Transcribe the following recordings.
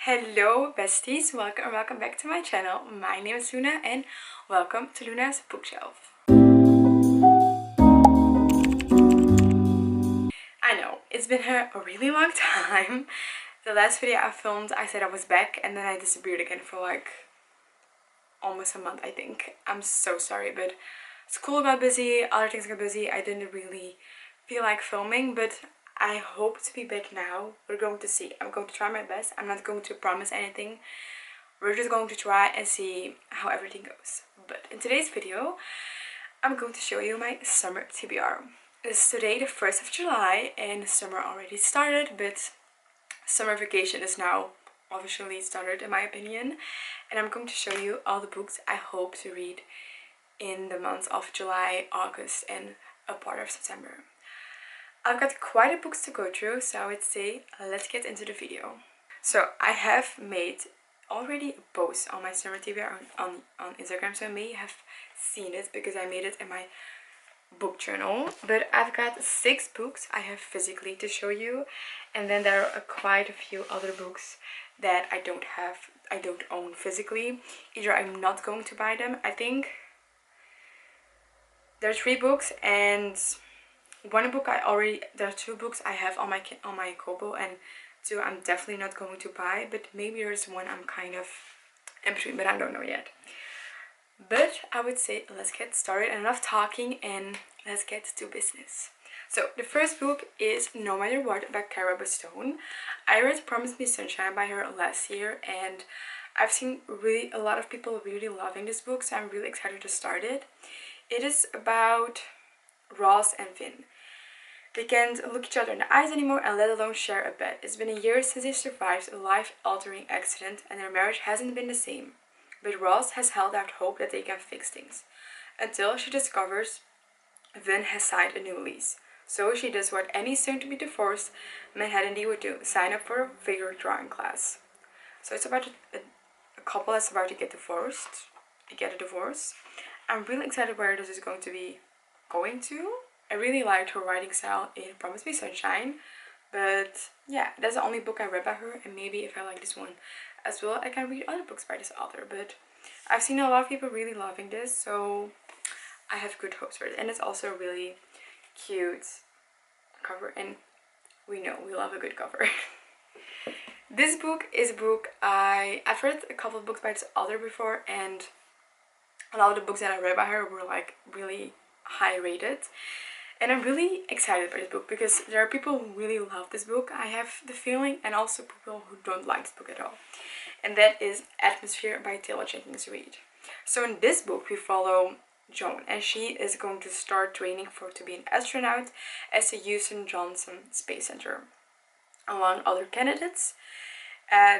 Hello besties, welcome back to my channel. My name is Luna and welcome to Luna's bookshelf. I know, it's been a really long time. The last video I filmed, I said I was back and then I disappeared again for like almost a month, I think. I'm so sorry, but school got busy, other things got busy. I didn't really feel like filming, but I hope to be back now. We're going to see. I'm going to try my best. I'm not going to promise anything. We're just going to try and see how everything goes. But in today's video, I'm going to show you my summer TBR. It's today the 1st of July and summer already started, but summer vacation is now officially started in my opinion. And I'm going to show you all the books I hope to read in the months of July, August and a part of September. I've got quite a books to go through, so I would say let's get into the video. So I have made already a post on my summer TBR on Instagram, so you may have seen it because I made it in my book journal. But I've got 6 books I have physically to show you, and then there are quite a few other books that I don't own physically. Either I'm not going to buy them. I think there are 3 books and one book there are 2 books I have on my Kobo and 2 I'm definitely not going to buy, but maybe there's one I'm kind of in between, but I don't know yet. But I would say let's get started, enough talking and let's get to business. So the first book is No Matter What by Cara Stone. I read Promise Me Sunshine by her last year and I've seen really a lot of people really loving this book, so I'm really excited to start it. It is about Ross and Finn. They can't look each other in the eyes anymore and let alone share a bed. It's been a year since they survived a life-altering accident and their marriage hasn't been the same. But Ross has held out hope that they can fix things. Until she discovers Finn has signed a new lease. So she does what any soon-to-be divorced Manhattan would do, sign up for a figure drawing class. So it's about a couple that's about to get a divorce. I'm really excited where this is going to be going to. I really liked her writing style in Promise Me Sunshine, but yeah, that's the only book I read by her, and maybe if I like this one as well, I can read other books by this author. But I've seen a lot of people really loving this, so I have good hopes for it. And it's also a really cute cover, and we know we love a good cover. This book is a book I've read a couple of books by this author before, and a lot of the books that I read by her were like really high rated. And I'm really excited by this book because there are people who really love this book, I have the feeling, and also people who don't like this book at all. And that is Atmosphere by Taylor Jenkins Reid. So in this book we follow Joan, and she is going to start training to be an astronaut at the Houston Johnson Space Center. Among other candidates,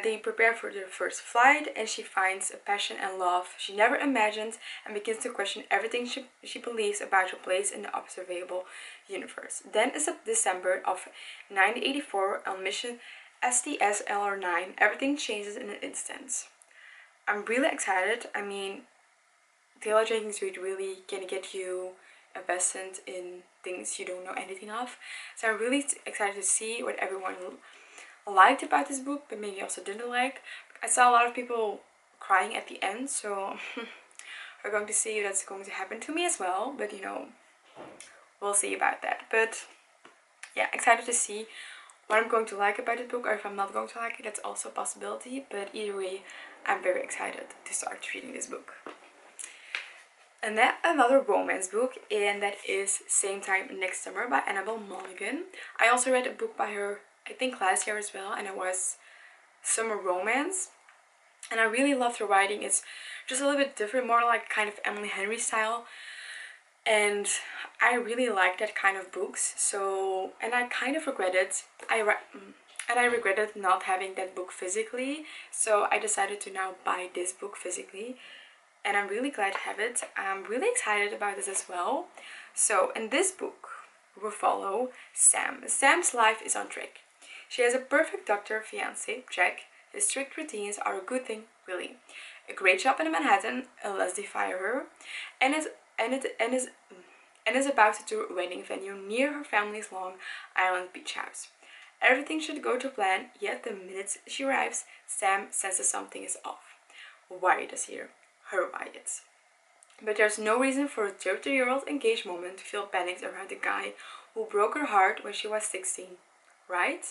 they prepare for their first flight, and she finds a passion and love she never imagined and begins to question everything she believes about her place in the observable universe. Then is December of 1984 on mission STS-LR9. Everything changes in an instant. I'm really excited. I mean, Taylor Jenkins Reid really can get you invested in things you don't know anything of. So I'm really excited to see what everyone liked about this book, but maybe also didn't like. I saw a lot of people crying at the end, so we're going to see if that's going to happen to me as well, but you know, we'll see about that. But yeah, excited to see what I'm going to like about this book, or if I'm not going to like it, that's also a possibility. But either way, I'm very excited to start reading this book. And then another romance book, and that is Same Time Next Summer by Annabelle Monaghan. I also read a book by her I think last year as well, and it was summer romance, and I really loved her writing. It's just a little bit different, more like kind of Emily Henry style, and I really like that kind of books. So, and I kind of regretted I regretted not having that book physically, so I decided to now buy this book physically, and I'm really glad to have it. I'm really excited about this as well. So in this book we'll follow Sam. Sam's life is on track. She has a perfect doctor fiance, Jack. His strict routines are a good thing, really. A great job in Manhattan, unless they fire her, and is about to do a wedding venue near her family's Long Island beach house. Everything should go to plan, yet the minute she arrives, Sam senses something is off. Wyatt is here. Her Wyatt. But there's no reason for a 30-year-old engaged woman to feel panicked around a guy who broke her heart when she was 16, right?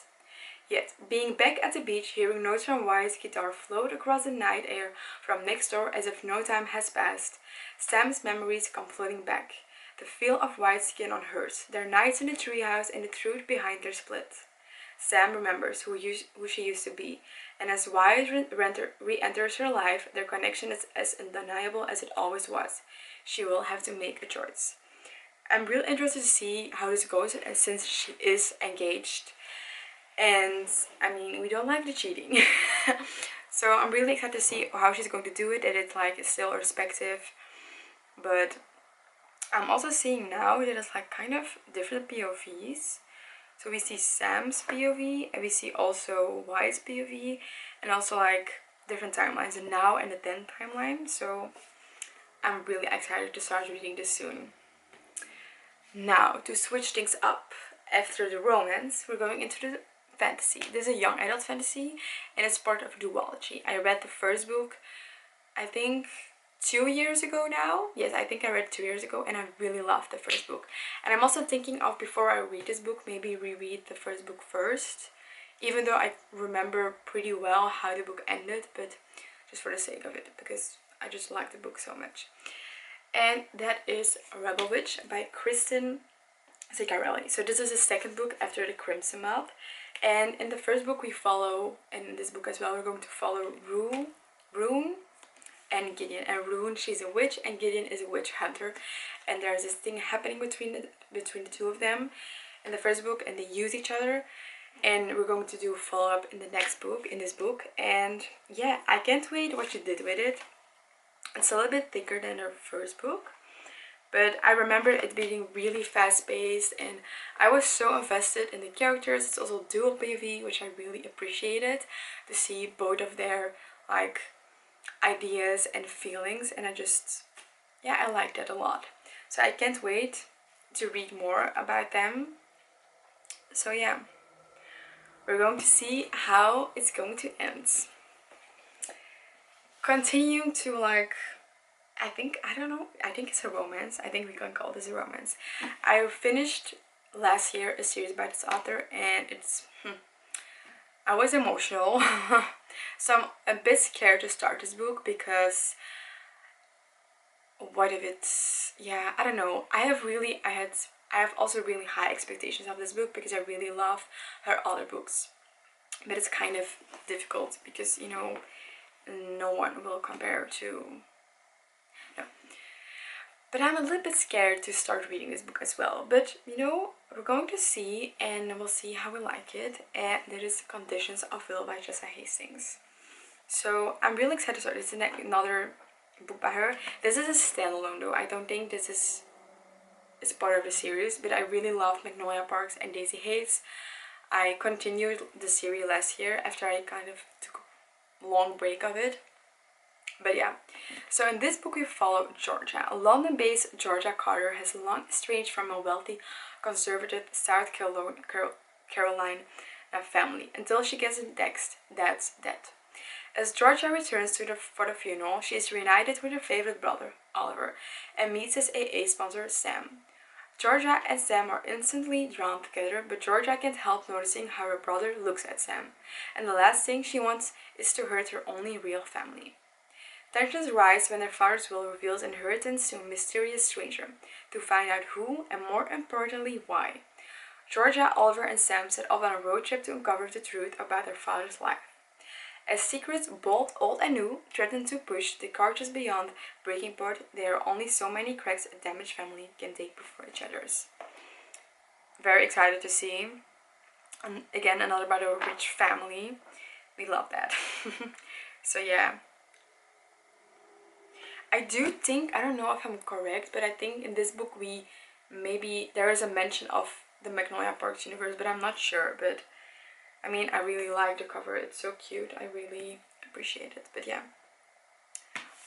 Yet, being back at the beach, hearing notes from Wyatt's guitar float across the night air from next door as if no time has passed, Sam's memories come floating back. The feel of Wyatt's skin on hers, their nights in the treehouse, and the truth behind their split. Sam remembers who she used to be, and as Wyatt re-enters her life, their connection is as undeniable as it always was. She will have to make a choice. I'm really interested to see how this goes since she is engaged. And I mean, we don't like the cheating. So I'm really excited to see how she's going to do it, and it's like still respective. But I'm also seeing now that it's like kind of different POVs. So we see Sam's POV, and we see also Wyatt's POV, and also like different timelines, the now and the then timeline. So I'm really excited to start reading this soon. Now, to switch things up, after the romance, we're going into the fantasy. This is a young adult fantasy, and it's part of a duology. I read the first book, I think 2 years ago now. Yes, I think I read 2 years ago, and I really loved the first book. And I'm also thinking of, before I read this book, maybe reread the first book first, even though I remember pretty well how the book ended, but just for the sake of it, because I just like the book so much. And that is Rebel Witch by Kristen Zaccarelli. So this is the second book after The Crimson Moth. And in the first book we follow, and in this book as well, we're going to follow Rune and Gideon. And Rune, she's a witch, and Gideon is a witch hunter. And there's this thing happening between the two of them in the first book, and they use each other. And we're going to do a follow-up in the next book, in this book. And yeah, I can't wait what she did with it. It's a little bit thicker than her first book, but I remember it being really fast-paced, and I was so invested in the characters. It's also dual POV, which I really appreciated, to see both of their like ideas and feelings, and I like that a lot. So I can't wait to read more about them. So yeah, we're going to see how it's going to end. Continuing to like, I think it's a romance. I think we can call this a romance. I finished last year a series by this author, and I was emotional. So I'm a bit scared to start this book because what if it's, yeah, I don't know. I have also really high expectations of this book because I really love her other books. But it's kind of difficult because, you know, no one will compare to, no. But I'm a little bit scared to start reading this book as well. But, you know, we're going to see, and we'll see how we like it. And that is Conditions of Will by Jessa Hastings. So I'm really excited to start. It's another book by her. This is a standalone though. I don't think this is part of the series, but I really love Magnolia Parks and Daisy Hayes. I continued the series last year after I kind of took a long break of it. But yeah, so in this book we follow Georgia. A London-based Georgia Carter has long estranged from a wealthy, conservative South Carolina family until she gets a text that's dead. As Georgia returns for the funeral, she is reunited with her favorite brother, Oliver, and meets his AA sponsor, Sam. Georgia and Sam are instantly drawn together, but Georgia can't help noticing how her brother looks at Sam, and the last thing she wants is to hurt her only real family. Tensions rise when their father's will reveals inheritance to a mysterious stranger, to find out who, and more importantly, why. Georgia, Oliver, and Sam set off on a road trip to uncover the truth about their father's life. As secrets, both old and new, threaten to push the cartridge beyond breaking point, there are only so many cracks a damaged family can take before it shatters. Very excited to see. And again, another about a rich family. We love that. So yeah. I do think, I don't know if I'm correct, but I think in this book there is a mention of the Magnolia Parks universe, but I'm not sure. But I mean, I really like the cover. It's so cute. I really appreciate it. But yeah,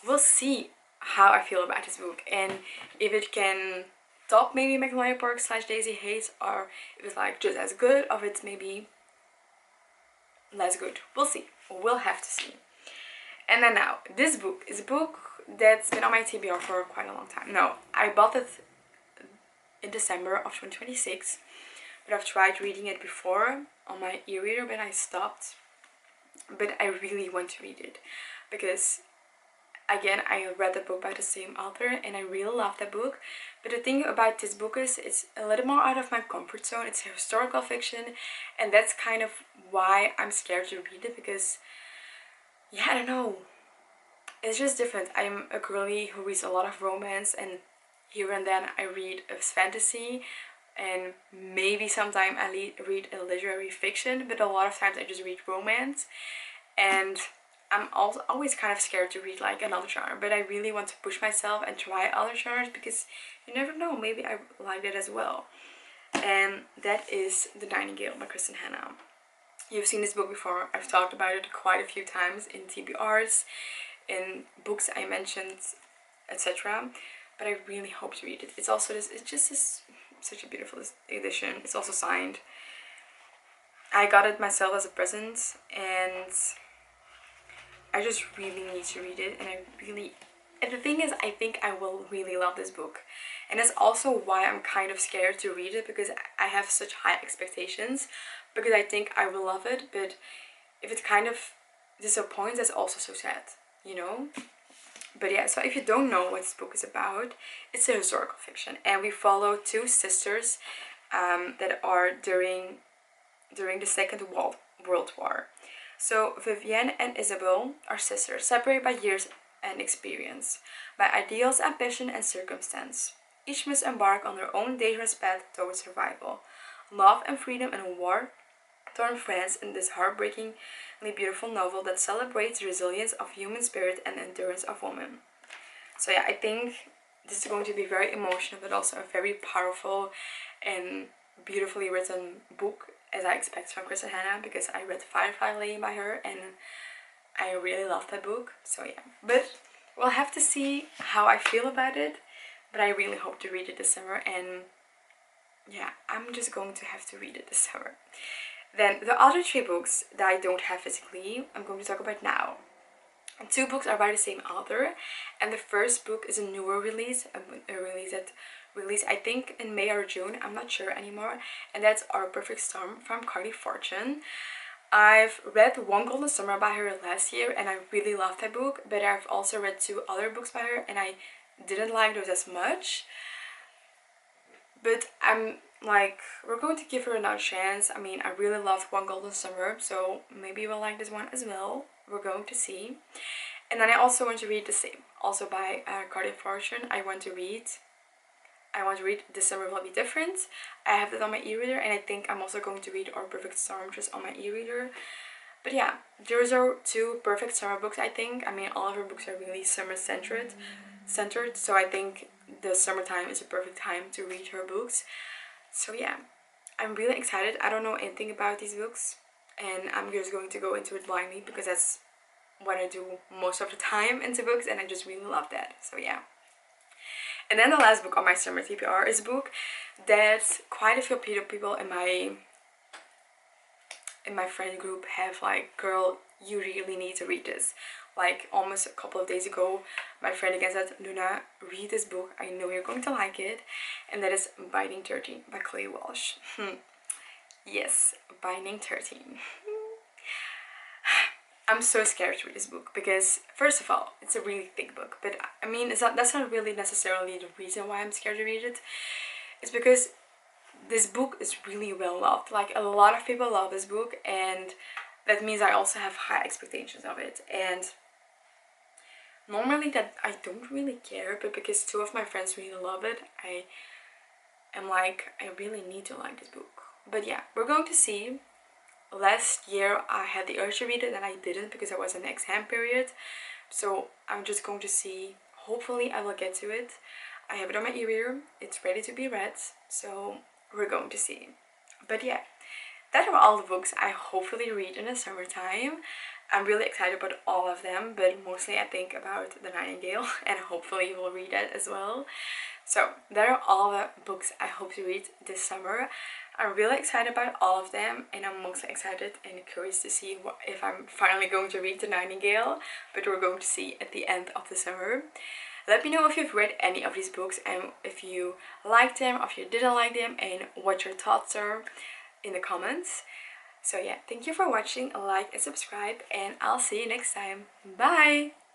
we'll see how I feel about this book, and if it can top maybe Magnolia Park / Daisy Hayes, or if it's like just as good, or if it's maybe less good. We'll see. We'll have to see. And then now, this book is a book that's been on my TBR for quite a long time. No, I bought it in December of 2026, but I've tried reading it before on my e-reader, but I stopped. But I really want to read it because, again, I read the book by the same author and I really love that book. But the thing about this book is it's a little more out of my comfort zone. It's historical fiction, and that's kind of why I'm scared to read it, because, yeah, I don't know, it's just different. I'm a girly who reads a lot of romance, and here and then I read a fantasy, and maybe sometime I read a literary fiction, but a lot of times I just read romance. And I'm also always kind of scared to read like another genre, but I really want to push myself and try other genres, because you never know, maybe I like it as well. And that is The Nightingale by Kristen Hanna. You've seen this book before. I've talked about it quite a few times in TBRs, in books I mentioned, etc. But I really hope to read it. It's also this, it's just this, such a beautiful edition. It's also signed. I got it myself as a present, and I just really need to read it. And the thing is, I think I will really love this book. And that's also why I'm kind of scared to read it, because I have such high expectations, because I think I will love it. But if it kind of disappoints, that's also so sad, you know? But yeah, so if you don't know what this book is about, it's a historical fiction, and we follow two sisters that are during the Second World War. So Vivienne and Isabel are sisters, separated by years and experience, by ideals, ambition, and circumstance. Each must embark on their own dangerous path towards survival, love, and freedom in a war-torn France, in this heartbreakingly beautiful novel that celebrates the resilience of human spirit and endurance of woman. So yeah, I think this is going to be very emotional, but also a very powerful and beautifully written book, as I expect from Kristen Hanna, because I read Firefly Lane by her and I really love that book. So yeah, but we'll have to see how I feel about it. But I really hope to read it this summer, and yeah, I'm just going to have to read it this summer. Then the other three books that I don't have physically, I'm going to talk about now. And two books are by the same author, and the first book is a newer release, a release that released I think in May or June, I'm not sure anymore, and that's Our Perfect Storm from Carly Fortune. I've read One Golden Summer by her last year, and I really loved that book, but I've also read two other books by her, and I didn't like those as much. But I'm like, we're going to give her another chance. I mean, I really loved One Golden Summer, so maybe we'll like this one as well. We're going to see. And then I also want to read the same, also by Carly Fortune. I want to read This Summer Will Be Different. I have that on my e-reader, and I think I'm also going to read Our Perfect Storm just on my e-reader. But yeah, those are two perfect summer books, I think. I mean, all of her books are really summer-centered, so I think the summertime is a perfect time to read her books. So yeah, I'm really excited. I don't know anything about these books, and I'm just going to go into it blindly, because that's what I do most of the time into books, and I just really love that. So yeah. And then the last book on my summer TBR is a book that quite a few people in my friend group have like, girl, you really need to read this. Like almost a couple of days ago, my friend again said, Luna, read this book, I know you're going to like it. And that is Binding 13 by Chloe Walsh. Yes, Binding 13. I'm so scared to read this book, because first of all, it's a really thick book, but I mean, that's not really necessarily the reason why I'm scared to read it. It's because this book is really well loved. Like, a lot of people love this book, and that means I also have high expectations of it. And normally that I don't really care, but because two of my friends really love it, I am like, I really need to like this book. But yeah, we're going to see. Last year I had the urge to read it, and I didn't because I was in the exam period. So I'm just going to see. Hopefully I will get to it. I have it on my e-reader. It's ready to be read. So we're going to see. But yeah, that are all the books I hopefully read in the summertime. I'm really excited about all of them, but mostly I think about The Nightingale, and hopefully you will read that as well. So that are all the books I hope to read this summer. I'm really excited about all of them, and I'm mostly excited and curious to see if I'm finally going to read The Nightingale, but we're going to see at the end of the summer. Let me know if you've read any of these books and if you liked them or if you didn't like them, and what your thoughts are in the comments. So yeah, thank you for watching, like and subscribe, and I'll see you next time. Bye!